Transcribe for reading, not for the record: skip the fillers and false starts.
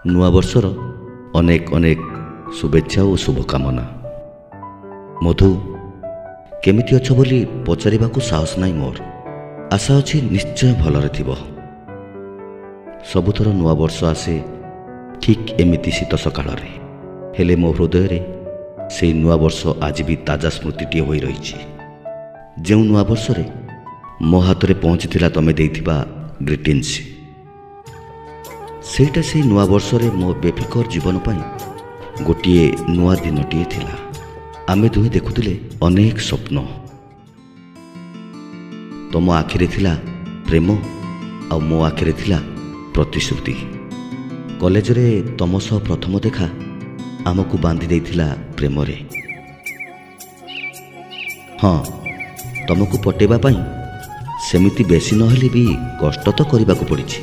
ନୂଆବର୍ଷର ଅନେକ ଅନେକ ଶୁଭେଚ୍ଛା ଓ ଶୁଭକାମନା। ମଧୁ, କେମିତି ଅଛ ବୋଲି ପଚାରିବାକୁ ସାହସ ନାହିଁ ମୋର। ଆଶା ଅଛି ନିଶ୍ଚୟ ଭଲରେ ଥିବ। ସବୁଥର ନୂଆବର୍ଷ ଆସେ ଠିକ୍ ଏମିତି ଶୀତ ସକାଳରେ, ହେଲେ ମୋ ହୃଦୟରେ ସେଇ ନୂଆବର୍ଷ ଆଜି ବି ତାଜା ସ୍ମୃତିଟିଏ ହୋଇ ରହିଛି। ଯେଉଁ ନୂଆବର୍ଷରେ ମୋ ହାତରେ ପହଞ୍ଚିଥିଲା ତମେ ଦେଇଥିବା ଗ୍ରିଟିନ୍ସ। ସେଇଟା ସେଇ ନୂଆବର୍ଷରେ ମୋ ବେଫିକର ଜୀବନ ପାଇଁ ଗୋଟିଏ ନୂଆ ଦିନଟିଏ ଥିଲା। ଆମେ ଦୁହେଁ ଦେଖୁଥିଲେ ଅନେକ ସ୍ୱପ୍ନ। ତମ ଆଖିରେ ଥିଲା ପ୍ରେମ ଆଉ ମୋ ଆଖିରେ ଥିଲା ପ୍ରତିଶ୍ରୁତି। କଲେଜରେ ତମ ସହ ପ୍ରଥମ ଦେଖା ଆମକୁ ବାନ୍ଧି ଦେଇଥିଲା ପ୍ରେମରେ। ହଁ, ତମକୁ ପଟେଇବା ପାଇଁ ସେମିତି ବେଶୀ ନହେଲେ ବି କଷ୍ଟ ତ କରିବାକୁ ପଡ଼ିଛି।